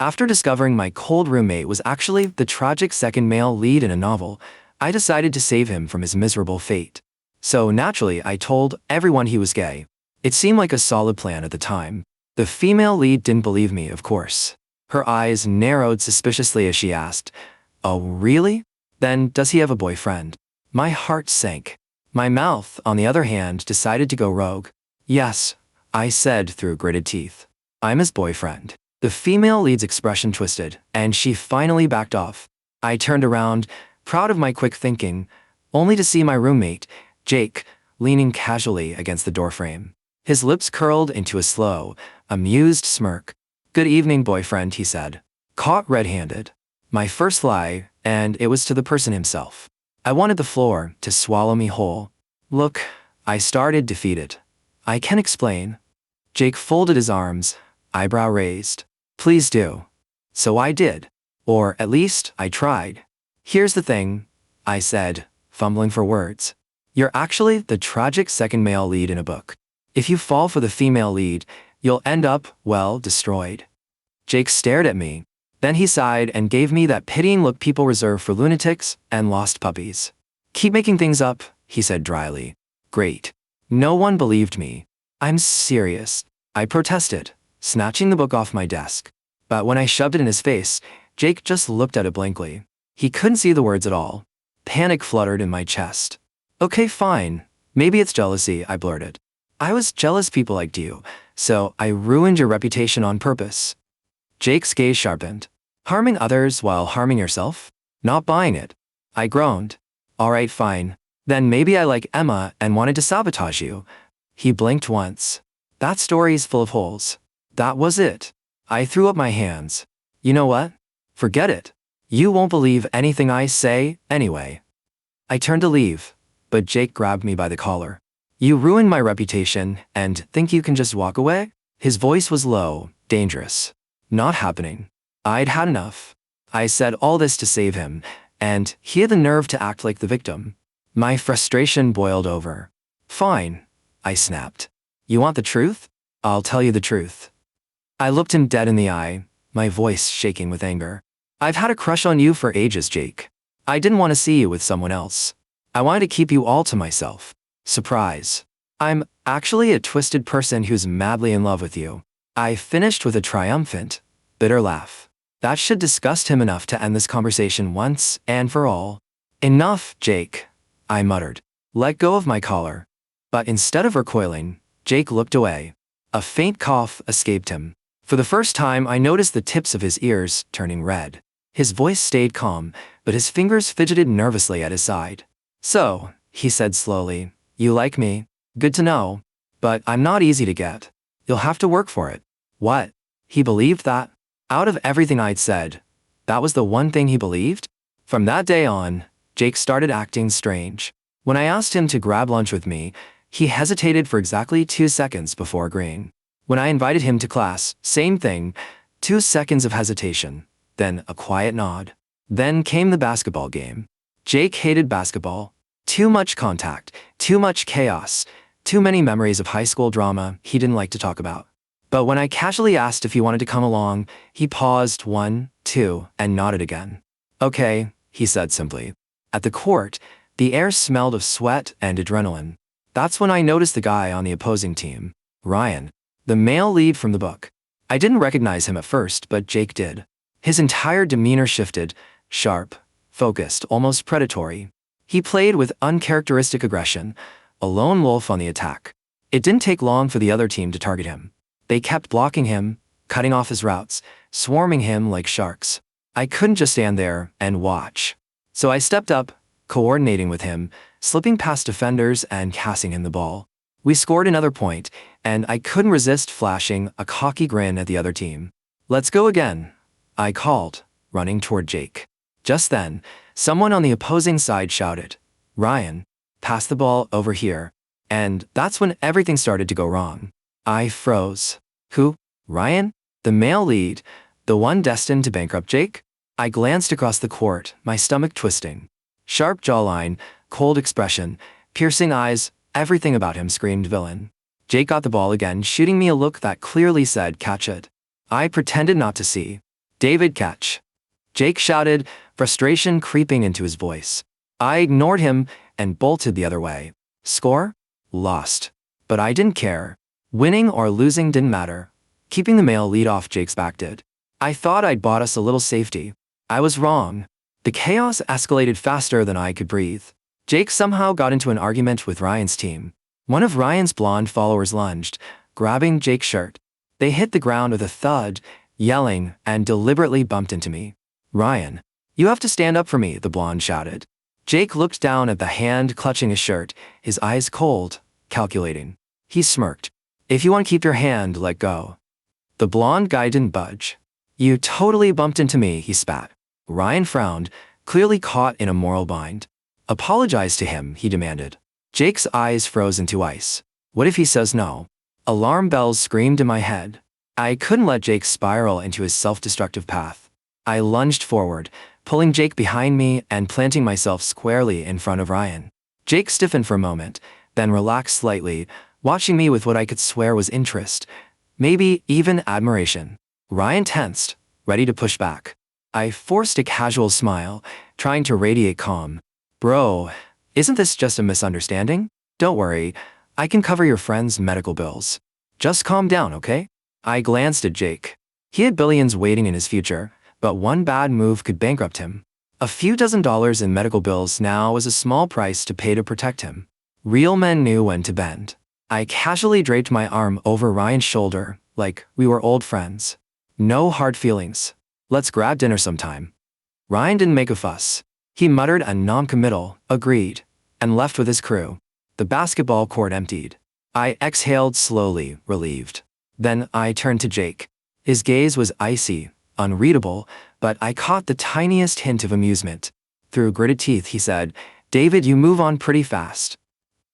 After discovering my cold roommate was actually the tragic second male lead in a novel, I decided to save him from his miserable fate. So naturally, I told everyone he was gay. It seemed like a solid plan at the time. The female lead didn't believe me, of course. Her eyes narrowed suspiciously as she asked, "Oh, really? Then does he have a boyfriend?" My heart sank. My mouth, on the other hand, decided to go rogue. "Yes," I said through gritted teeth. "I'm his boyfriend." The female lead's expression twisted, and she finally backed off. I turned around, proud of my quick thinking, only to see my roommate, Jake, leaning casually against the doorframe. His lips curled into a slow, amused smirk. "Good evening, boyfriend," he said. Caught red-handed. My first lie, and it was to the person himself. I wanted the floor to swallow me whole. "Look," I started, defeated. "I can explain." Jake folded his arms, eyebrow raised. "Please do." So I did. Or at least, I tried. "Here's the thing," I said, fumbling for words. "You're actually the tragic second male lead in a book. If you fall for the female lead, you'll end up, well, destroyed." Jake stared at me. Then he sighed and gave me that pitying look people reserve for lunatics and lost puppies. "Keep making things up," he said dryly. Great. No one believed me. "I'm serious," I protested, snatching the book off my desk. But when I shoved it in his face, Jake just looked at it blankly. He couldn't see the words at all. Panic fluttered in my chest. "Okay, fine. Maybe it's jealousy," I blurted. "I was jealous people liked you, so I ruined your reputation on purpose." Jake's gaze sharpened. "Harming others while harming yourself? Not buying it." I groaned. "All right, fine. Then maybe I like Emma and wanted to sabotage you." He blinked once. "That story's full of holes." That was it. I threw up my hands. "You know what? Forget it. You won't believe anything I say, anyway." I turned to leave, but Jake grabbed me by the collar. "You ruined my reputation and think you can just walk away?" His voice was low, dangerous. "Not happening." I'd had enough. I said all this to save him, and he had the nerve to act like the victim. My frustration boiled over. "Fine," I snapped. "You want the truth? I'll tell you the truth." I looked him dead in the eye, my voice shaking with anger. "I've had a crush on you for ages, Jake. I didn't want to see you with someone else. I wanted to keep you all to myself. Surprise. I'm actually a twisted person who's madly in love with you." I finished with a triumphant, bitter laugh. That should disgust him enough to end this conversation once and for all. "Enough, Jake," I muttered. "Let go of my collar." But instead of recoiling, Jake looked away. A faint cough escaped him. For the first time, I noticed the tips of his ears turning red. His voice stayed calm, but his fingers fidgeted nervously at his side. "So," he said slowly, "you like me? Good to know. But I'm not easy to get. You'll have to work for it." What? He believed that? Out of everything I'd said, that was the one thing he believed? From that day on, Jake started acting strange. When I asked him to grab lunch with me, he hesitated for exactly 2 seconds before agreeing. When I invited him to class, same thing, 2 seconds of hesitation, then a quiet nod. Then came the basketball game. Jake hated basketball. Too much contact, too much chaos, too many memories of high school drama he didn't like to talk about. But when I casually asked if he wanted to come along, he paused 1, 2, and nodded again. "Okay," he said simply. At the court, the air smelled of sweat and adrenaline. That's when I noticed the guy on the opposing team, Ryan, the male lead from the book. I didn't recognize him at first, but Jake did. His entire demeanor shifted, sharp, focused, almost predatory. He played with uncharacteristic aggression, a lone wolf on the attack. It didn't take long for the other team to target him. They kept blocking him, cutting off his routes, swarming him like sharks. I couldn't just stand there and watch. So I stepped up, coordinating with him, slipping past defenders and passing him the ball. We scored another point, and I couldn't resist flashing a cocky grin at the other team. "Let's go again," I called, running toward Jake. Just then, someone on the opposing side shouted, "Ryan, pass the ball over here." And that's when everything started to go wrong. I froze. Who? Ryan? The male lead? The one destined to bankrupt Jake? I glanced across the court, my stomach twisting. Sharp jawline, cold expression, piercing eyes, everything about him screamed villain. Jake got the ball again, shooting me a look that clearly said, "Catch it." I pretended not to see. David, catch. Jake shouted, frustration creeping into his voice. I ignored him and bolted the other way. Score? Lost. But I didn't care. Winning or losing didn't matter. Keeping the male lead off Jake's back did. I thought I'd bought us a little safety. I was wrong. The chaos escalated faster than I could breathe. Jake somehow got into an argument with Ryan's team. One of Ryan's blonde followers lunged, grabbing Jake's shirt. They hit the ground with a thud, yelling, and deliberately bumped into me. Ryan, you have to stand up for me, the blonde shouted. Jake looked down at the hand clutching his shirt, his eyes cold, calculating. He smirked. If you want to keep your hand, let go. The blonde guy didn't budge. You totally bumped into me, he spat. Ryan frowned, clearly caught in a moral bind. Apologize to him, he demanded. Jake's eyes froze into ice. What if he says no? Alarm bells screamed in my head. I couldn't let Jake spiral into his self-destructive path. I lunged forward, pulling Jake behind me and planting myself squarely in front of Ryan. Jake stiffened for a moment, then relaxed slightly, watching me with what I could swear was interest, maybe even admiration. Ryan tensed, ready to push back. I forced a casual smile, trying to radiate calm. Bro, isn't this just a misunderstanding? Don't worry, I can cover your friend's medical bills. Just calm down, okay? I glanced at Jake. He had billions waiting in his future, but one bad move could bankrupt him. A few $dozen in medical bills now was a small price to pay to protect him. Real men knew when to bend. I casually draped my arm over Ryan's shoulder, like we were old friends. No hard feelings. Let's grab dinner sometime. Ryan didn't make a fuss. He muttered a non-committal, agreed, and left with his crew. The basketball court emptied. I exhaled slowly, relieved. Then I turned to Jake. His gaze was icy, unreadable, but I caught the tiniest hint of amusement. Through gritted teeth, he said, David, you move on pretty fast.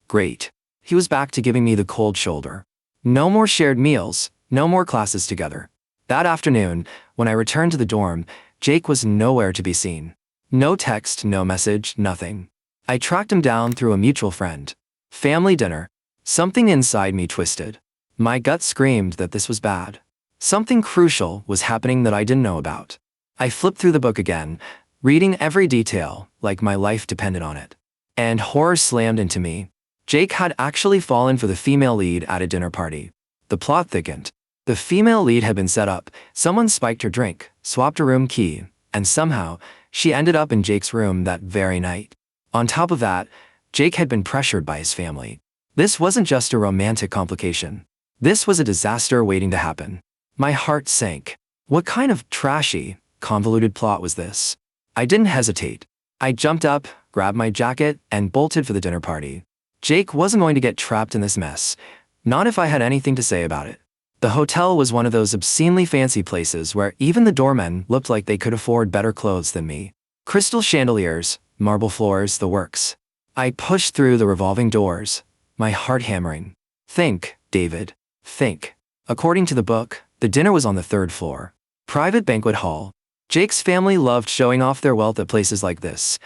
Great. He was back to giving me the cold shoulder. No more shared meals, no more classes together. That afternoon, when I returned to the dorm, Jake was nowhere to be seen. No text, no message, nothing. I tracked him down through a mutual friend. Family dinner. Something inside me twisted. My gut screamed that this was bad. Something crucial was happening that I didn't know about. I flipped through the book again, reading every detail, like my life depended on it. And horror slammed into me. Jake had actually fallen for the female lead at a dinner party. The plot thickened. The female lead had been set up, someone spiked her drink, swapped her room key, and somehow, she ended up in Jake's room that very night. On top of that, Jake had been pressured by his family. This wasn't just a romantic complication. This was a disaster waiting to happen. My heart sank. What kind of trashy, convoluted plot was this? I didn't hesitate. I jumped up, grabbed my jacket, and bolted for the dinner party. Jake wasn't going to get trapped in this mess, not if I had anything to say about it. The hotel was one of those obscenely fancy places where even the doormen looked like they could afford better clothes than me. Crystal chandeliers, marble floors, the works. I pushed through the revolving doors, my heart hammering. Think, David, think. According to the book, the dinner was on the 3rd floor. Private banquet hall. Jake's family loved showing off their wealth at places like this,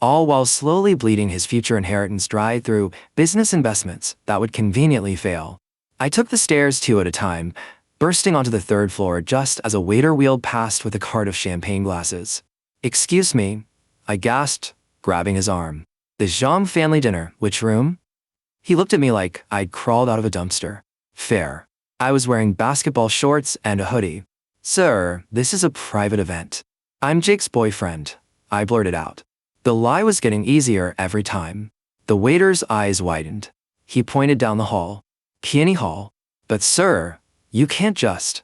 all while slowly bleeding his future inheritance dry through business investments that would conveniently fail. I took the stairs 2 at a time, bursting onto the 3rd floor just as a waiter wheeled past with a cart of champagne glasses. Excuse me, I gasped, grabbing his arm. The Zhang family dinner, which room? He looked at me like I'd crawled out of a dumpster. Fair. I was wearing basketball shorts and a hoodie. Sir, this is a private event. I'm Jake's boyfriend, I blurted out. The lie was getting easier every time. The waiter's eyes widened. He pointed down the hall. Peony Hall. But sir, you can't just.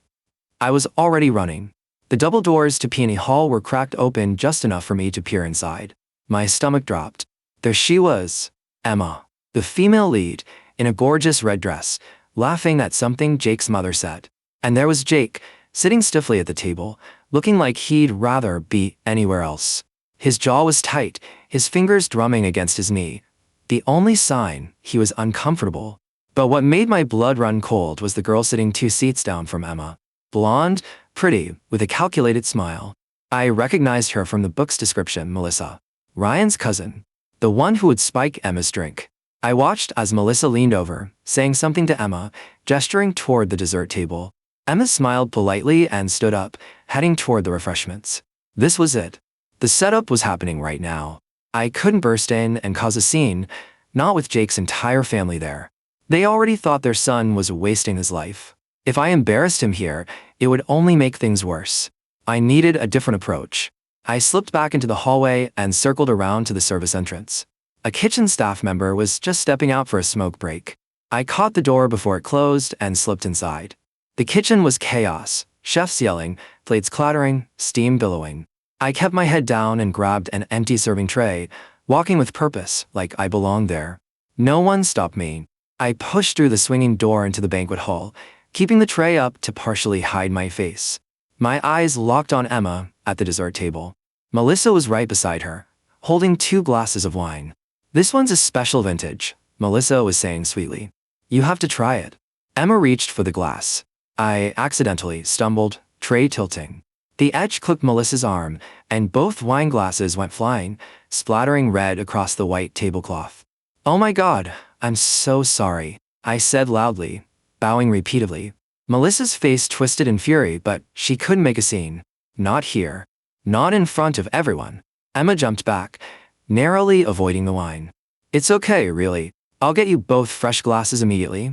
I was already running. The double doors to Peony Hall were cracked open just enough for me to peer inside. My stomach dropped. There she was, Emma, the female lead, in a gorgeous red dress, laughing at something Jake's mother said. And there was Jake, sitting stiffly at the table, looking like he'd rather be anywhere else. His jaw was tight, his fingers drumming against his knee. The only sign he was uncomfortable. But what made my blood run cold was the girl sitting 2 seats down from Emma. Blonde, pretty, with a calculated smile. I recognized her from the book's description, Melissa. Ryan's cousin. The one who would spike Emma's drink. I watched as Melissa leaned over, saying something to Emma, gesturing toward the dessert table. Emma smiled politely and stood up, heading toward the refreshments. This was it. The setup was happening right now. I couldn't burst in and cause a scene, not with Jake's entire family there. They already thought their son was wasting his life. If I embarrassed him here, it would only make things worse. I needed a different approach. I slipped back into the hallway and circled around to the service entrance. A kitchen staff member was just stepping out for a smoke break. I caught the door before it closed and slipped inside. The kitchen was chaos, chefs yelling, plates clattering, steam billowing. I kept my head down and grabbed an empty serving tray, walking with purpose, like I belonged there. No one stopped me. I pushed through the swinging door into the banquet hall, keeping the tray up to partially hide my face. My eyes locked on Emma at the dessert table. Melissa was right beside her, holding 2 glasses of wine. "This one's a special vintage," Melissa was saying sweetly. "You have to try it." Emma reached for the glass. I accidentally stumbled, tray tilting. The edge clipped Melissa's arm, and both wine glasses went flying, splattering red across the white tablecloth. "Oh my God, I'm so sorry," I said loudly, bowing repeatedly. Melissa's face twisted in fury, but she couldn't make a scene. Not here. Not in front of everyone. Emma jumped back, narrowly avoiding the wine. "It's okay, really. I'll get you both fresh glasses immediately,"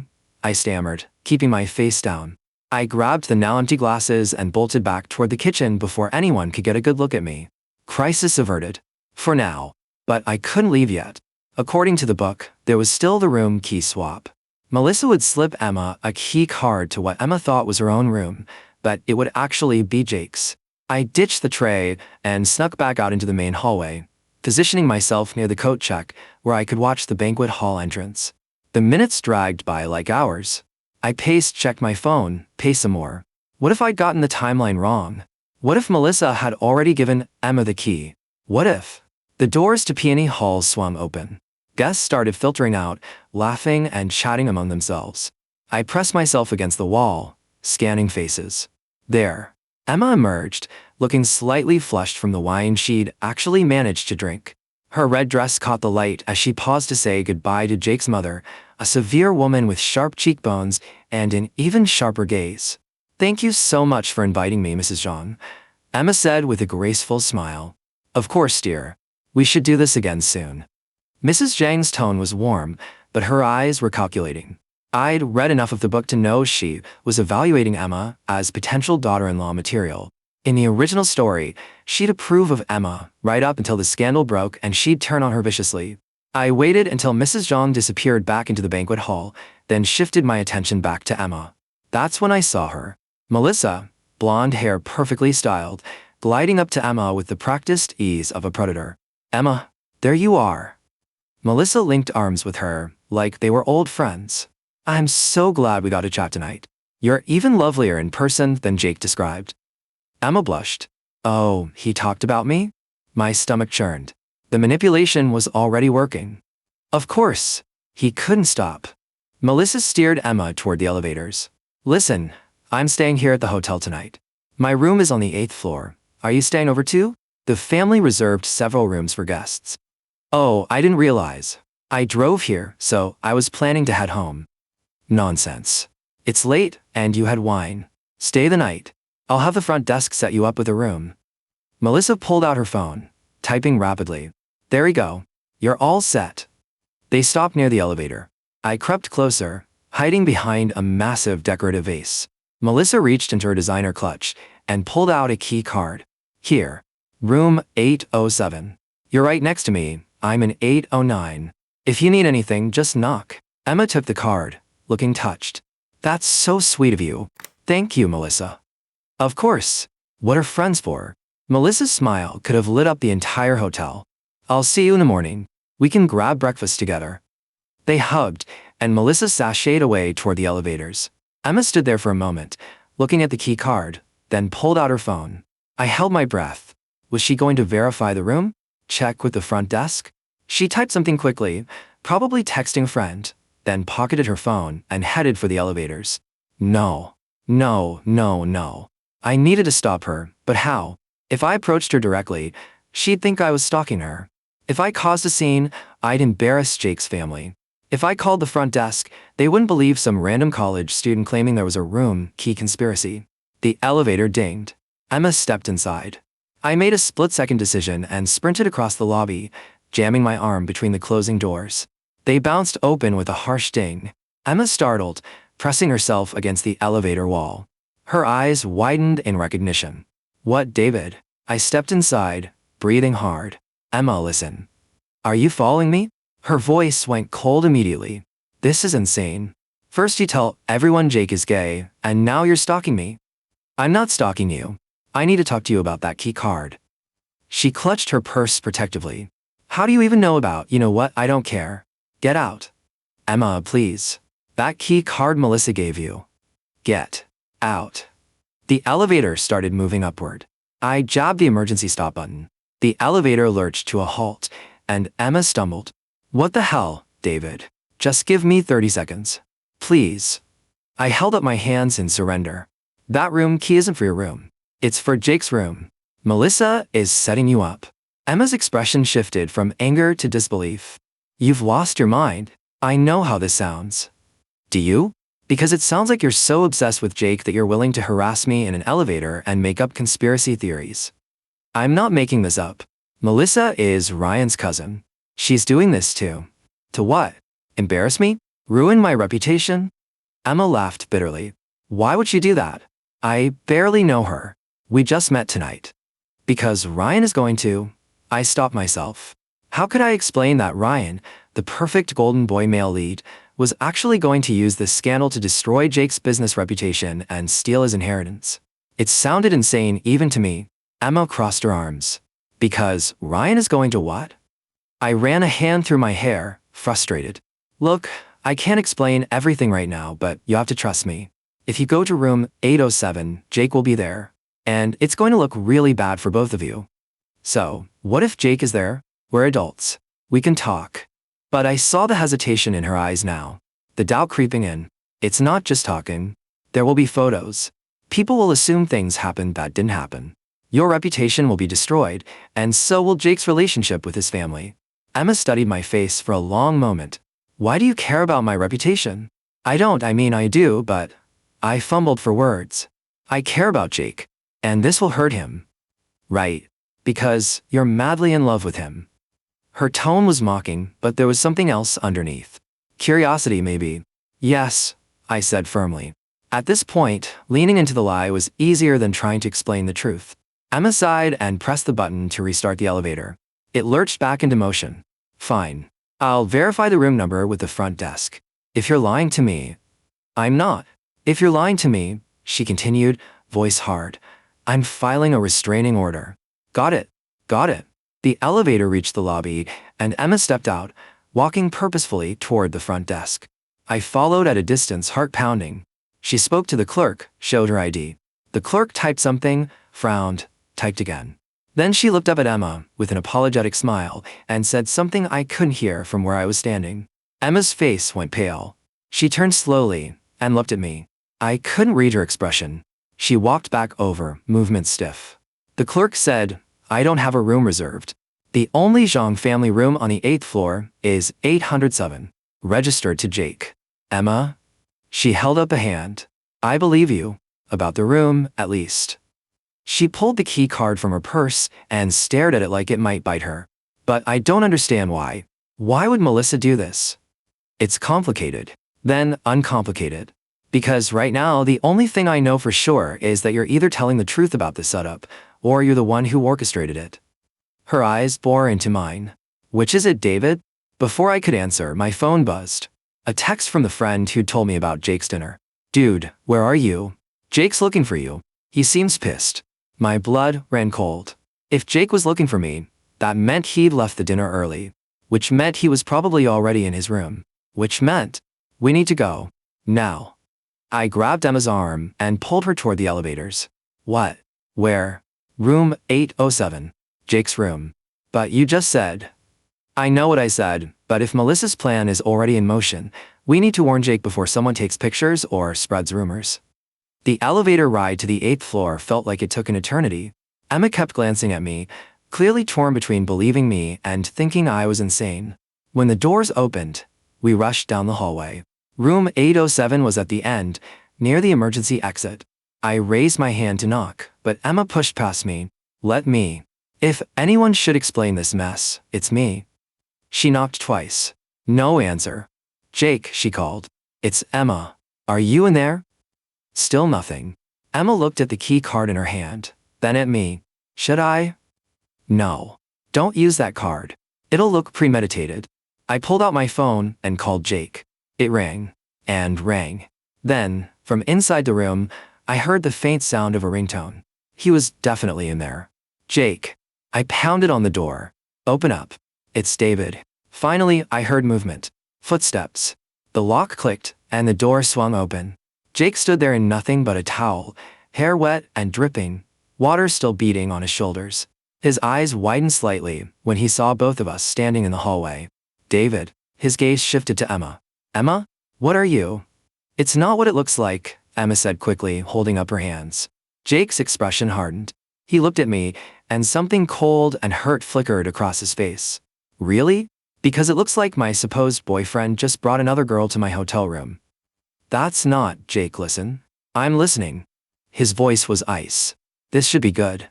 I stammered, keeping my face down. I grabbed the now empty glasses and bolted back toward the kitchen before anyone could get a good look at me. Crisis averted. For now. But I couldn't leave yet. According to the book, there was still the room key swap. Melissa would slip Emma a key card to what Emma thought was her own room, but it would actually be Jake's. I ditched the tray and snuck back out into the main hallway, positioning myself near the coat check where I could watch the banquet hall entrance. The minutes dragged by like hours. I checked my phone, paced some more. What if I'd gotten the timeline wrong? What if Melissa had already given Emma the key? What if? The doors to Peony Hall swung open. Guests started filtering out, laughing and chatting among themselves. I pressed myself against the wall, scanning faces. There. Emma emerged, looking slightly flushed from the wine she'd actually managed to drink. Her red dress caught the light as she paused to say goodbye to Jake's mother, a severe woman with sharp cheekbones and an even sharper gaze. "Thank you so much for inviting me, Mrs. Zhang," Emma said with a graceful smile. "Of course, dear. We should do this again soon." Mrs. Zhang's tone was warm, but her eyes were calculating. I'd read enough of the book to know she was evaluating Emma as potential daughter-in-law material. In the original story, she'd approve of Emma right up until the scandal broke and she'd turn on her viciously. I waited until Mrs. Zhang disappeared back into the banquet hall, then shifted my attention back to Emma. That's when I saw her. Melissa, blonde hair perfectly styled, gliding up to Emma with the practiced ease of a predator. "Emma, there you are." Melissa linked arms with her, like they were old friends. "I'm so glad we got to chat tonight. You're even lovelier in person than Jake described." Emma blushed. "Oh, he talked about me?" My stomach churned. The manipulation was already working. Of course. He couldn't stop. Melissa steered Emma toward the elevators. "Listen, I'm staying here at the hotel tonight. My room is on the 8th floor. Are you staying over too?" The family reserved several rooms for guests. "Oh, I didn't realize. I drove here, so I was planning to head home." "Nonsense. It's late, and you had wine. Stay the night. I'll have the front desk set you up with a room." Melissa pulled out her phone, typing rapidly. "There we go. You're all set." They stopped near the elevator. I crept closer, hiding behind a massive decorative vase. Melissa reached into her designer clutch and pulled out a key card. "Here. Room 807. You're right next to me. I'm in 809. If you need anything, just knock." Emma took the card, looking touched. "That's so sweet of you. Thank you, Melissa." "Of course. What are friends for?" Melissa's smile could have lit up the entire hotel. "I'll see you in the morning. We can grab breakfast together." They hugged, and Melissa sashayed away toward the elevators. Emma stood there for a moment, looking at the key card, then pulled out her phone. I held my breath. Was she going to verify the room? Check with the front desk? She typed something quickly, probably texting a friend, then pocketed her phone and headed for the elevators. No. I needed to stop her, but how? If I approached her directly, she'd think I was stalking her. If I caused a scene, I'd embarrass Jake's family. If I called the front desk, they wouldn't believe some random college student claiming there was a room key conspiracy. The elevator dinged. Emma stepped inside. I made a split-second decision and sprinted across the lobby, jamming my arm between the closing doors. They bounced open with a harsh ding. Emma startled, pressing herself against the elevator wall. Her eyes widened in recognition. What, David? I stepped inside, breathing hard. Emma, listen. Are you following me? Her voice went cold immediately. This is insane. First you tell everyone Jake is gay, and now you're stalking me. I'm not stalking you. I need to talk to you about that key card. She clutched her purse protectively. How do you even know about, you know what, I don't care. Get out. Emma, please. That key card Melissa gave you. Get out. The elevator started moving upward. I jabbed the emergency stop button. The elevator lurched to a halt, and Emma stumbled. What the hell, David? Just give me 30 seconds. Please. I held up my hands in surrender. That room key isn't for your room. It's for Jake's room. Melissa is setting you up. Emma's expression shifted from anger to disbelief. You've lost your mind. I know how this sounds. Do you? Because it sounds like you're so obsessed with Jake that you're willing to harass me in an elevator and make up conspiracy theories. I'm not making this up. Melissa is Ryan's cousin. She's doing this too. To what? Embarrass me? Ruin my reputation? Emma laughed bitterly. Why would she do that? I barely know her. We just met tonight. Because Ryan is going to. I stopped myself. How could I explain that Ryan, the perfect golden boy male lead, was actually going to use this scandal to destroy Jake's business reputation and steal his inheritance? It sounded insane even to me. Emma crossed her arms. Because Ryan is going to what? I ran a hand through my hair, frustrated. Look, I can't explain everything right now, but you have to trust me. If you go to room 807, Jake will be there. And it's going to look really bad for both of you. So, what if Jake is there? We're adults. We can talk. But I saw the hesitation in her eyes now. The doubt creeping in. It's not just talking. There will be photos. People will assume things happened that didn't happen. Your reputation will be destroyed, and so will Jake's relationship with his family. Emma studied my face for a long moment. Why do you care about my reputation? I do, but... I fumbled for words. I care about Jake. And this will hurt him. Right. Because you're madly in love with him. Her tone was mocking, but there was something else underneath. Curiosity, maybe. Yes, I said firmly. At this point, leaning into the lie was easier than trying to explain the truth. Emma sighed and pressed the button to restart the elevator. It lurched back into motion. Fine. I'll verify the room number with the front desk. If you're lying to me... I'm not. If you're lying to me, she continued, voice hard, I'm filing a restraining order. Got it. Got it. The elevator reached the lobby, and Emma stepped out, walking purposefully toward the front desk. I followed at a distance, heart pounding. She spoke to the clerk, showed her ID. The clerk typed something, frowned, typed again. Then she looked up at Emma with an apologetic smile and said something I couldn't hear from where I was standing. Emma's face went pale. She turned slowly and looked at me. I couldn't read her expression. She walked back over, movement stiff. The clerk said, I don't have a room reserved. The only Zhang family room on the 8th floor is 807, registered to Jake. Emma? She held up a hand. I believe you. About the room, at least. She pulled the key card from her purse and stared at it like it might bite her. But I don't understand why. Why would Melissa do this? It's complicated. Then uncomplicated. Because right now, the only thing I know for sure is that you're either telling the truth about this setup, or you're the one who orchestrated it. Her eyes bore into mine. Which is it, David? Before I could answer, my phone buzzed. A text from the friend who'd told me about Jake's dinner. Dude, where are you? Jake's looking for you. He seems pissed. My blood ran cold. If Jake was looking for me, that meant he'd left the dinner early. Which meant he was probably already in his room. Which meant, we need to go. Now. I grabbed Emma's arm and pulled her toward the elevators. What? Where? Room 807. Jake's room. But you just said. I know what I said, but if Melissa's plan is already in motion, we need to warn Jake before someone takes pictures or spreads rumors. The elevator ride to the 8th floor felt like it took an eternity. Emma kept glancing at me, clearly torn between believing me and thinking I was insane. When the doors opened, we rushed down the hallway. Room 807 was at the end, near the emergency exit. I raised my hand to knock, but Emma pushed past me. Let me. If anyone should explain this mess, it's me. She knocked twice. No answer. Jake, she called. It's Emma. Are you in there? Still nothing. Emma looked at the key card in her hand, then at me. Should I? No. Don't use that card. It'll look premeditated. I pulled out my phone and called Jake. It rang. And rang. Then, from inside the room, I heard the faint sound of a ringtone. He was definitely in there. Jake. I pounded on the door. Open up. It's David. Finally, I heard movement. Footsteps. The lock clicked, and the door swung open. Jake stood there in nothing but a towel, hair wet and dripping, water still beating on his shoulders. His eyes widened slightly when he saw both of us standing in the hallway. David. His gaze shifted to Emma. Emma? What are you? It's not what it looks like, Emma said quickly, holding up her hands. Jake's expression hardened. He looked at me, and something cold and hurt flickered across his face. Really? Because it looks like my supposed boyfriend just brought another girl to my hotel room. That's not, Jake, listen. I'm listening. His voice was ice. This should be good.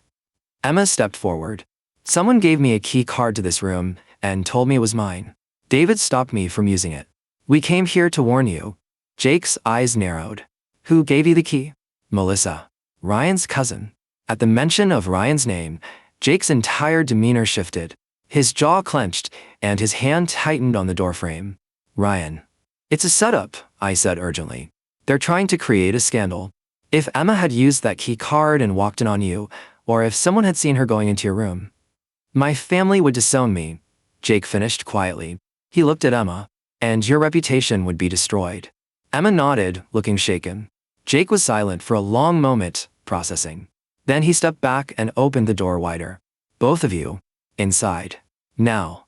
Emma stepped forward. Someone gave me a key card to this room and told me it was mine. David stopped me from using it. We came here to warn you. Jake's eyes narrowed. Who gave you the key? Melissa. Ryan's cousin. At the mention of Ryan's name, Jake's entire demeanor shifted. His jaw clenched, and his hand tightened on the doorframe. Ryan. It's a setup, I said urgently. They're trying to create a scandal. If Emma had used that key card and walked in on you, or if someone had seen her going into your room, my family would disown me, Jake finished quietly. He looked at Emma. And your reputation would be destroyed. Emma nodded, looking shaken. Jake was silent for a long moment, processing. Then he stepped back and opened the door wider. Both of you. Inside. Now.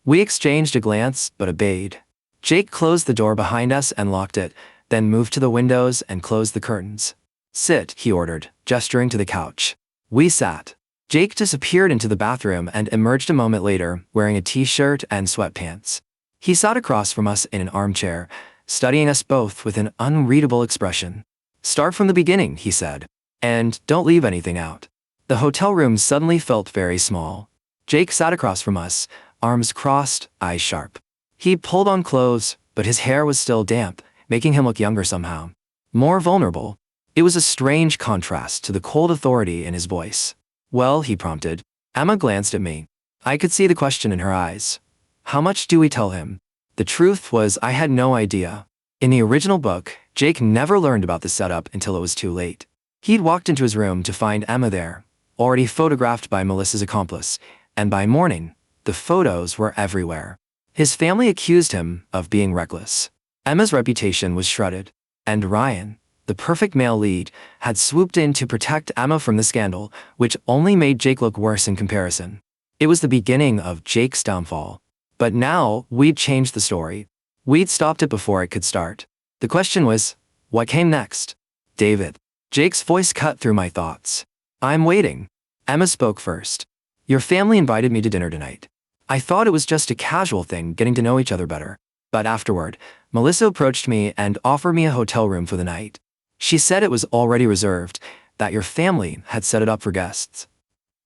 We exchanged a glance, but obeyed. Jake closed the door behind us and locked it, then moved to the windows and closed the curtains. Sit, he ordered, gesturing to the couch. We sat. Jake disappeared into the bathroom and emerged a moment later, wearing a t-shirt and sweatpants. He sat across from us in an armchair, studying us both with an unreadable expression. Start from the beginning, he said. And don't leave anything out. The hotel room suddenly felt very small. Jake sat across from us, arms crossed, eyes sharp. He pulled on clothes, but his hair was still damp, making him look younger somehow. More vulnerable. It was a strange contrast to the cold authority in his voice. Well, he prompted. Emma glanced at me. I could see the question in her eyes. How much do we tell him? The truth was I had no idea. In the original book, Jake never learned about the setup until it was too late. He'd walked into his room to find Emma there, already photographed by Melissa's accomplice, and by morning, the photos were everywhere. His family accused him of being reckless. Emma's reputation was shredded, and Ryan, the perfect male lead, had swooped in to protect Emma from the scandal, which only made Jake look worse in comparison. It was the beginning of Jake's downfall. But now, we'd changed the story. We'd stopped it before it could start. The question was, what came next? David. Jake's voice cut through my thoughts. I'm waiting. Emma spoke first. Your family invited me to dinner tonight. I thought it was just a casual thing, getting to know each other better. But afterward, Melissa approached me and offered me a hotel room for the night. She said it was already reserved, that your family had set it up for guests.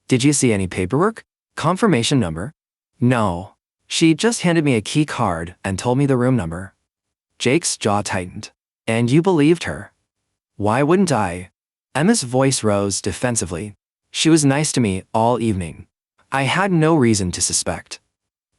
Did you see any paperwork? Confirmation number? No. She just handed me a key card and told me the room number. Jake's jaw tightened. And you believed her? Why wouldn't I? Emma's voice rose defensively. She was nice to me all evening. I had no reason to suspect.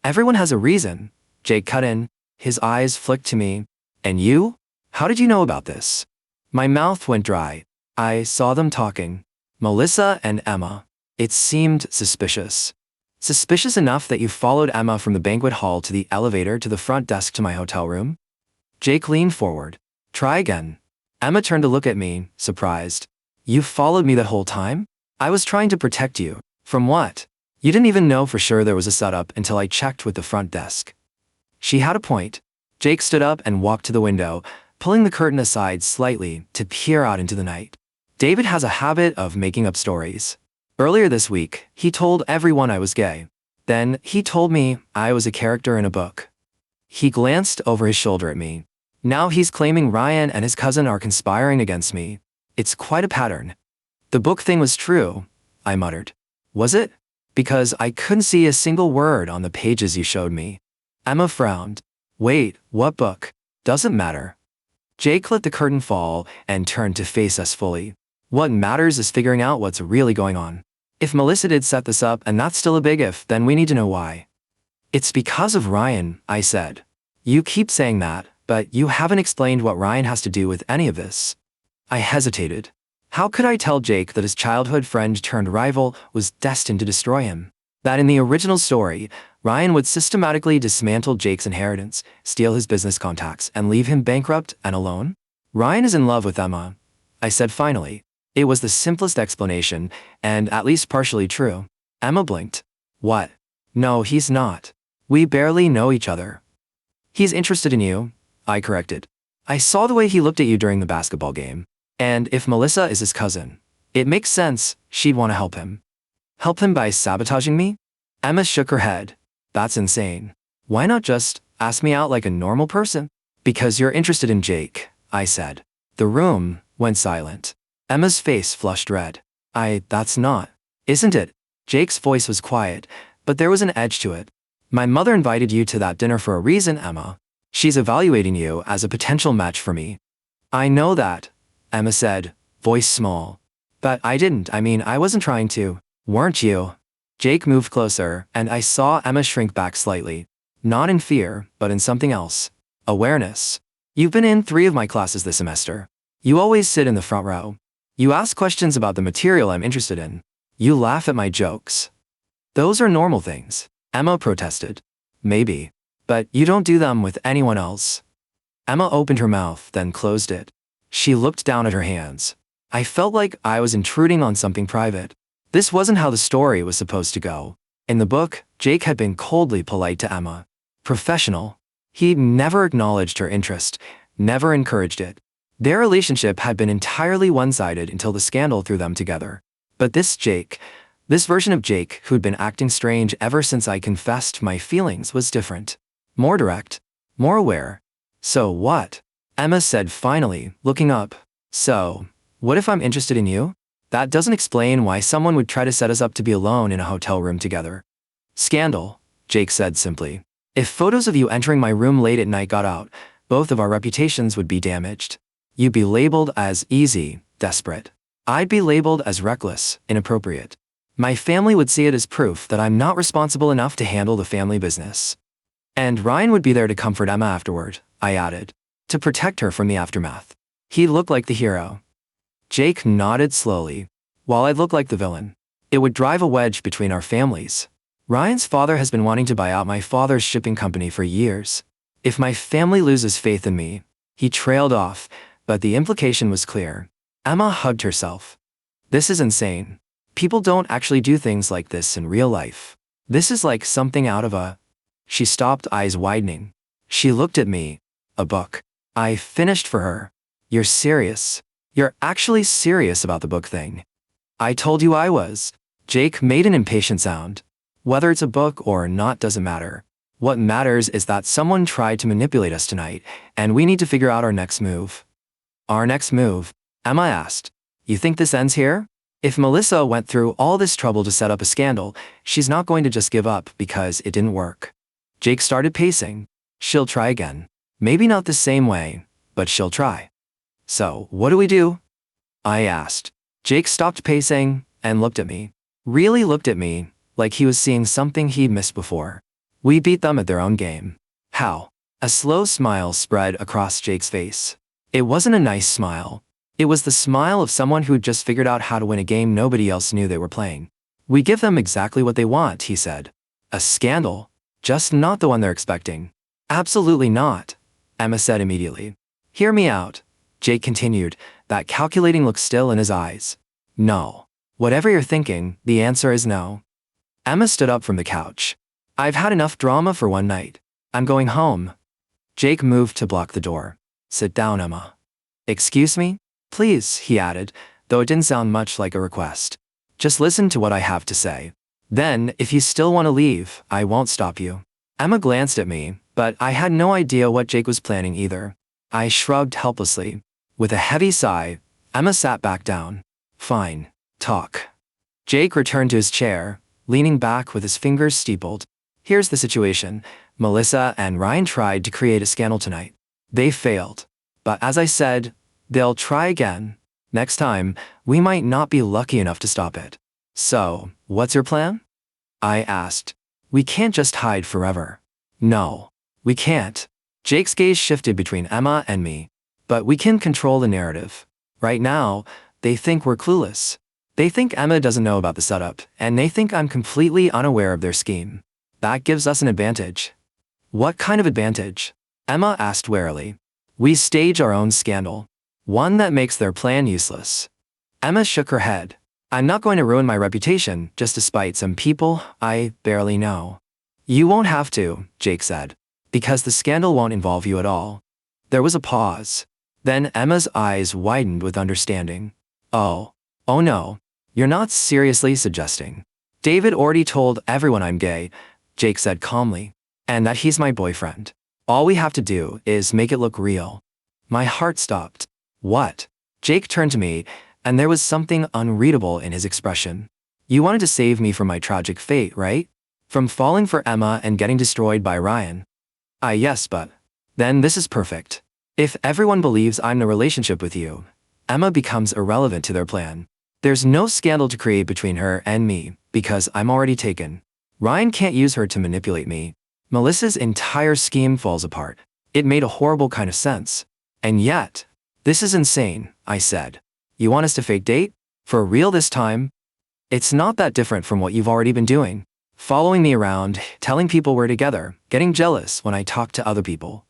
Everyone has a reason, Jake cut in. His eyes flicked to me. And you? How did you know about this? My mouth went dry. I saw them talking. Melissa and Emma. It seemed suspicious. Suspicious enough that you followed Emma from the banquet hall to the elevator to the front desk to my hotel room? Jake leaned forward. Try again. Emma turned to look at me, surprised. You followed me the whole time? I was trying to protect you. From what? You didn't even know for sure there was a setup until I checked with the front desk. She had a point. Jake stood up and walked to the window, pulling the curtain aside slightly to peer out into the night. David has a habit of making up stories. Earlier this week, he told everyone I was gay. Then, he told me I was a character in a book. He glanced over his shoulder at me. Now he's claiming Ryan and his cousin are conspiring against me. It's quite a pattern. The book thing was true, I muttered. Was it? Because I couldn't see a single word on the pages you showed me. Emma frowned. Wait, what book? Doesn't matter. Jake let the curtain fall and turned to face us fully. What matters is figuring out what's really going on. If Melissa did set this up and that's still a big if, then we need to know why. It's because of Ryan, I said. You keep saying that, but you haven't explained what Ryan has to do with any of this. I hesitated. How could I tell Jake that his childhood friend turned rival was destined to destroy him? That in the original story, Ryan would systematically dismantle Jake's inheritance, steal his business contacts, and leave him bankrupt and alone? Ryan is in love with Emma, I said finally. It was the simplest explanation, and at least partially true. Emma blinked. What? No, he's not. We barely know each other. He's interested in you, I corrected. I saw the way he looked at you during the basketball game. And if Melissa is his cousin, it makes sense she'd want to help him. Help him by sabotaging me? Emma shook her head. That's insane. Why not just ask me out like a normal person? Because you're interested in Jake, I said. The room went silent. Emma's face flushed red. That's not. Isn't it? Jake's voice was quiet, but there was an edge to it. My mother invited you to that dinner for a reason, Emma. She's evaluating you as a potential match for me. I know that, Emma said, voice small. But I wasn't trying to. Weren't you? Jake moved closer, and I saw Emma shrink back slightly. Not in fear, but in something else. Awareness. You've been in 3 of my classes this semester. You always sit in the front row. You ask questions about the material I'm interested in. You laugh at my jokes. Those are normal things, Emma protested. Maybe. But you don't do them with anyone else. Emma opened her mouth, then closed it. She looked down at her hands. I felt like I was intruding on something private. This wasn't how the story was supposed to go. In the book, Jake had been coldly polite to Emma. Professional. He never acknowledged her interest, never encouraged it. Their relationship had been entirely one-sided until the scandal threw them together. But this version of Jake who'd been acting strange ever since I confessed my feelings was different. More direct. More aware. So what? Emma said finally, looking up. So, what if I'm interested in you? That doesn't explain why someone would try to set us up to be alone in a hotel room together. Scandal, Jake said simply. If photos of you entering my room late at night got out, both of our reputations would be damaged. You'd be labeled as easy, desperate. I'd be labeled as reckless, inappropriate. My family would see it as proof that I'm not responsible enough to handle the family business. And Ryan would be there to comfort Emma afterward, I added. To protect her from the aftermath. He looked like the hero. Jake nodded slowly, while I'd look like the villain. It would drive a wedge between our families. Ryan's father has been wanting to buy out my father's shipping company for years. If my family loses faith in me, he trailed off, but the implication was clear. Emma hugged herself. This is insane. People don't actually do things like this in real life. This is like something out of a... She stopped, eyes widening. She looked at me. A book. I finished for her. You're serious. You're actually serious about the book thing. I told you I was. Jake made an impatient sound. Whether it's a book or not doesn't matter. What matters is that someone tried to manipulate us tonight, and we need to figure out our next move. Our next move? Emma asked. You think this ends here? If Melissa went through all this trouble to set up a scandal, she's not going to just give up because it didn't work. Jake started pacing. She'll try again. Maybe not the same way, but she'll try. So, what do we do? I asked. Jake stopped pacing and looked at me. Really looked at me, like he was seeing something he'd missed before. We beat them at their own game. How? A slow smile spread across Jake's face. It wasn't a nice smile. It was the smile of someone who'd just figured out how to win a game nobody else knew they were playing. We give them exactly what they want, he said. A scandal? Just not the one they're expecting. Absolutely not, Emma said immediately. Hear me out, Jake continued, that calculating look still in his eyes. No. Whatever you're thinking, the answer is no. Emma stood up from the couch. I've had enough drama for one night. I'm going home. Jake moved to block the door. Sit down, Emma. Excuse me? Please, he added, though it didn't sound much like a request. Just listen to what I have to say. Then, if you still want to leave, I won't stop you. Emma glanced at me, but I had no idea what Jake was planning either. I shrugged helplessly. With a heavy sigh, Emma sat back down. Fine. Talk. Jake returned to his chair, leaning back with his fingers steepled. Here's the situation. Melissa and Ryan tried to create a scandal tonight. They failed. But as I said, they'll try again. Next time, we might not be lucky enough to stop it. So, what's your plan? I asked. We can't just hide forever. No. We can't. Jake's gaze shifted between Emma and me. But we can control the narrative. Right now, they think we're clueless. They think Emma doesn't know about the setup, and they think I'm completely unaware of their scheme. That gives us an advantage. What kind of advantage? Emma asked warily. We stage our own scandal. One that makes their plan useless. Emma shook her head. I'm not going to ruin my reputation just to spite some people I barely know. You won't have to, Jake said, because the scandal won't involve you at all. There was a pause. Then Emma's eyes widened with understanding. Oh no. You're not seriously suggesting. David already told everyone I'm gay, Jake said calmly, and that he's my boyfriend. All we have to do is make it look real. My heart stopped. What? Jake turned to me, and there was something unreadable in his expression. You wanted to save me from my tragic fate, right? From falling for Emma and getting destroyed by Ryan. Yes, but then this is perfect. If everyone believes I'm in a relationship with you, Emma becomes irrelevant to their plan. There's no scandal to create between her and me, because I'm already taken. Ryan can't use her to manipulate me. Melissa's entire scheme falls apart. It made a horrible kind of sense. And yet, this is insane, I said. You want us to fake date? For real this time? It's not that different from what you've already been doing. Following me around, telling people we're together, getting jealous when I talk to other people.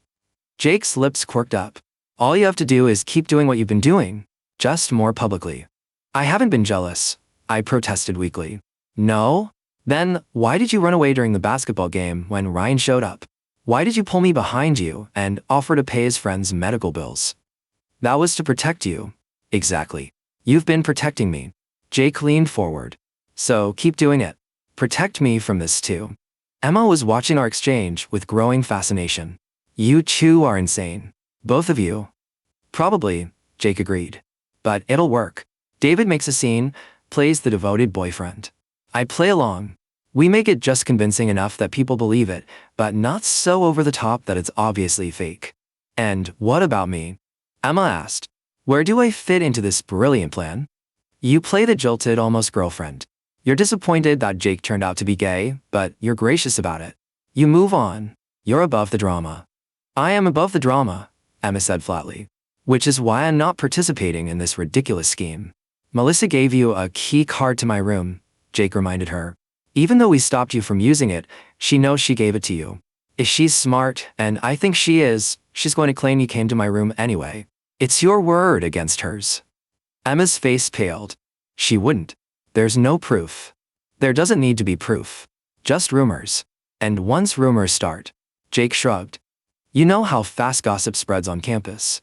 Jake's lips quirked up. All you have to do is keep doing what you've been doing, just more publicly. I haven't been jealous, I protested weakly. No? Then, why did you run away during the basketball game when Ryan showed up? Why did you pull me behind you and offer to pay his friend's medical bills? That was to protect you. Exactly. You've been protecting me. Jake leaned forward. So keep doing it. Protect me from this too. Emma was watching our exchange with growing fascination. You two are insane. Both of you. Probably, Jake agreed. But it'll work. David makes a scene, plays the devoted boyfriend. I play along. We make it just convincing enough that people believe it, but not so over the top that it's obviously fake. And what about me? Emma asked. Where do I fit into this brilliant plan? You play the jilted almost girlfriend. You're disappointed that Jake turned out to be gay, but you're gracious about it. You move on. You're above the drama. I am above the drama, Emma said flatly. Which is why I'm not participating in this ridiculous scheme. Melissa gave you a key card to my room, Jake reminded her. Even though we stopped you from using it, she knows she gave it to you. If she's smart, and I think she is, she's going to claim you came to my room anyway. It's your word against hers. Emma's face paled. She wouldn't. There's no proof. There doesn't need to be proof. Just rumors. And once rumors start, Jake shrugged. You know how fast gossip spreads on campus.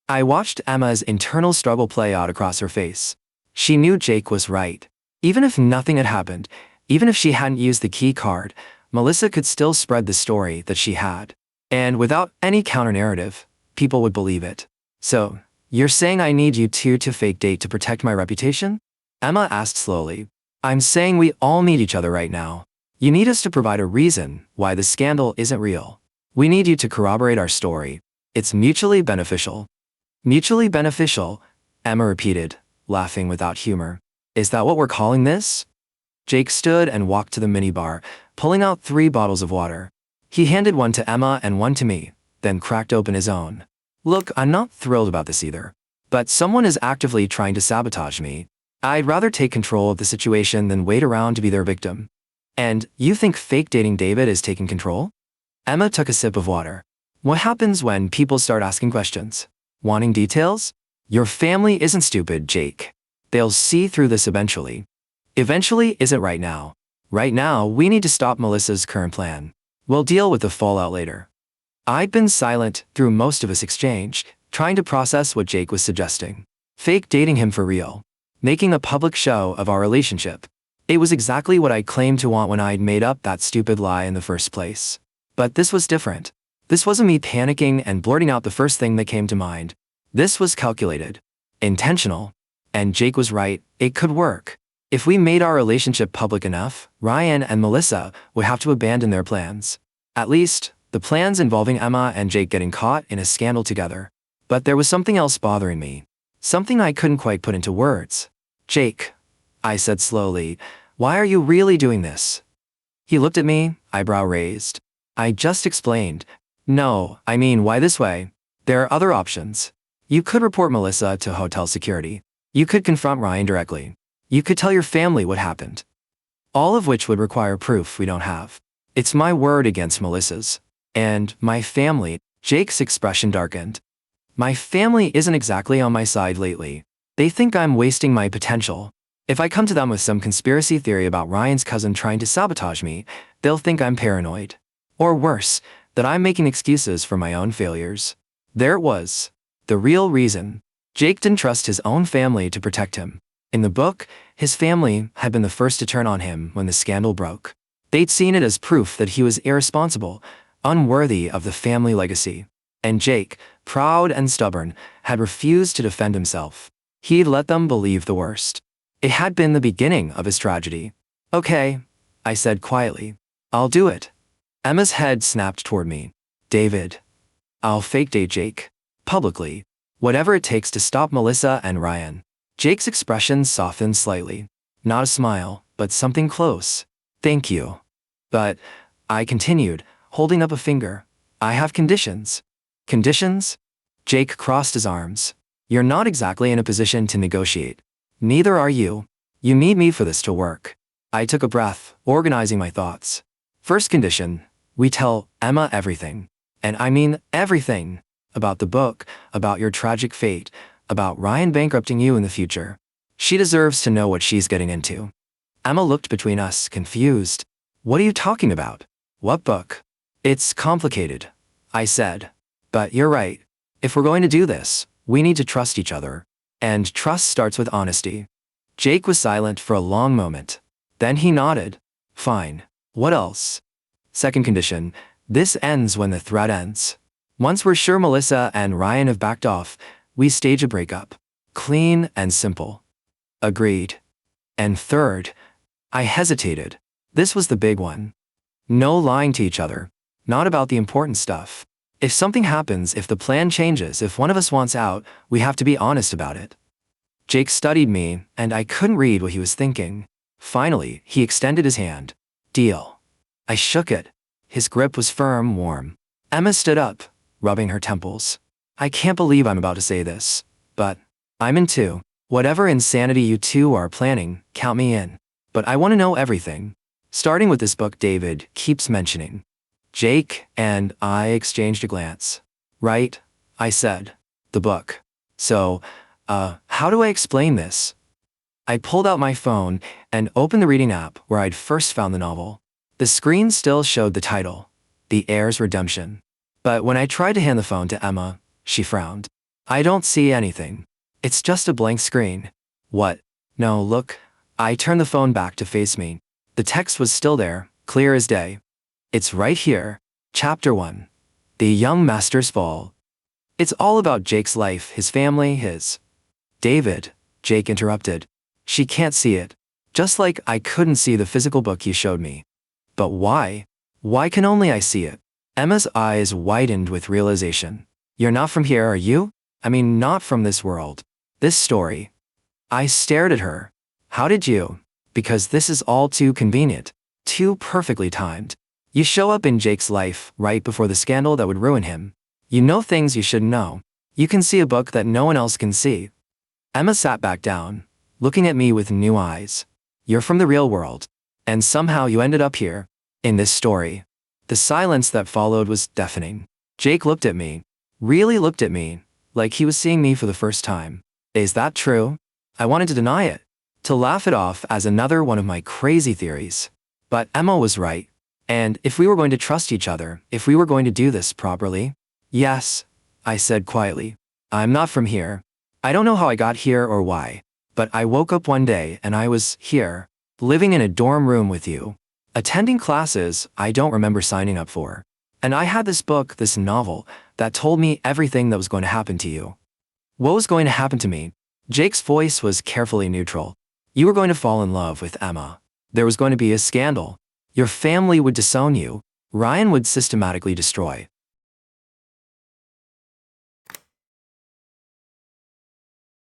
I watched Emma's internal struggle play out across her face. She knew Jake was right. Even if nothing had happened, even if she hadn't used the key card, Melissa could still spread the story that she had. And without any counter-narrative, people would believe it. So, you're saying I need you two to fake date to protect my reputation? Emma asked slowly. I'm saying we all need each other right now. You need us to provide a reason why the scandal isn't real. We need you to corroborate our story. It's mutually beneficial. Mutually beneficial, Emma repeated, laughing without humor. Is that what we're calling this? Jake stood and walked to the minibar, pulling out 3 bottles of water. He handed one to Emma and one to me, then cracked open his own. Look, I'm not thrilled about this either. But someone is actively trying to sabotage me. I'd rather take control of the situation than wait around to be their victim. And you think fake dating David is taking control? Emma took a sip of water. What happens when people start asking questions? Wanting details? Your family isn't stupid, Jake. They'll see through this eventually. Eventually isn't right now. Right now, we need to stop Melissa's current plan. We'll deal with the fallout later. I'd been silent through most of this exchange, trying to process what Jake was suggesting. Fake dating him for real. Making a public show of our relationship. It was exactly what I claimed to want when I'd made up that stupid lie in the first place. But this was different. This wasn't me panicking and blurting out the first thing that came to mind. This was calculated. intentional. And Jake was right, it could work. If we made our relationship public enough, Ryan and Melissa would have to abandon their plans. At least, the plans involving Emma and Jake getting caught in a scandal together. But there was something else bothering me. Something I couldn't quite put into words. Jake, I said slowly, why are you really doing this? He looked at me, eyebrow raised. I just explained. No, I mean, why this way? There are other options. You could report Melissa to hotel security. You could confront Ryan directly. You could tell your family what happened. All of which would require proof we don't have. It's my word against Melissa's. And my family. Jake's expression darkened. My family isn't exactly on my side lately. They think I'm wasting my potential. If I come to them with some conspiracy theory about Ryan's cousin trying to sabotage me, they'll think I'm paranoid. Or worse, that I'm making excuses for my own failures. There it was. The real reason. Jake didn't trust his own family to protect him. In the book, his family had been the first to turn on him when the scandal broke. They'd seen it as proof that he was irresponsible, unworthy of the family legacy. And Jake, proud and stubborn, had refused to defend himself. He'd let them believe the worst. It had been the beginning of his tragedy. Okay, I said quietly. I'll do it. Emma's head snapped toward me. David. I'll fake date Jake. Publicly. Whatever it takes to stop Melissa and Ryan. Jake's expression softened slightly. Not a smile, but something close. Thank you. But, I continued, holding up a finger. I have conditions. Conditions? Jake crossed his arms. You're not exactly in a position to negotiate. Neither are you. You need me for this to work. I took a breath, organizing my thoughts. First condition, we tell Emma everything. And I mean everything. About the book, about your tragic fate, about Ryan bankrupting you in the future. She deserves to know what she's getting into. Emma looked between us, confused. What are you talking about? What book? It's complicated, I said. But you're right. If we're going to do this, we need to trust each other. And trust starts with honesty. Jake was silent for a long moment. Then he nodded. Fine. What else? Second condition, this ends when the threat ends. Once we're sure Melissa and Ryan have backed off, we stage a breakup. Clean and simple. Agreed. And third, I hesitated. This was the big one. No lying to each other. Not about the important stuff. If something happens, if the plan changes, if one of us wants out, we have to be honest about it. Jake studied me, and I couldn't read what he was thinking. Finally, he extended his hand. Deal. I shook it. His grip was firm, warm. Emma stood up, rubbing her temples. I can't believe I'm about to say this, but I'm in too. Whatever insanity you two are planning, count me in. But I want to know everything. Starting with this book David keeps mentioning. Jake and I exchanged a glance. Right, I said. The book. So, how do I explain this? I pulled out my phone and opened the reading app where I'd first found the novel. The screen still showed the title, The Heir's Redemption. But when I tried to hand the phone to Emma, she frowned. I don't see anything. It's just a blank screen. What? No, look. I turned the phone back to face me. The text was still there, clear as day. It's right here. Chapter 1. The Young Master's Fall. It's all about Jake's life, his family, his... David, Jake interrupted. She can't see it. Just like I couldn't see the physical book you showed me. But why? Why can only I see it? Emma's eyes widened with realization. You're not from here, are you? I mean, not from this world. This story. I stared at her. How did you? Because this is all too convenient. Too perfectly timed. You show up in Jake's life right before the scandal that would ruin him. You know things you shouldn't know. You can see a book that no one else can see. Emma sat back down, looking at me with new eyes. You're from the real world. And somehow you ended up here, in this story. The silence that followed was deafening. Jake looked at me. Really looked at me, like he was seeing me for the first time. Is that true? I wanted to deny it. To laugh it off as another one of my crazy theories. But Emma was right. And if we were going to trust each other, if we were going to do this properly? Yes, I said quietly. I'm not from here. I don't know how I got here or why. But I woke up one day and I was here, living in a dorm room with you, attending classes I don't remember signing up for. And I had this book, this novel, that told me everything that was going to happen to you. What was going to happen to me? Jake's voice was carefully neutral. You were going to fall in love with Emma. There was going to be a scandal. Your family would disown you. Ryan would systematically destroy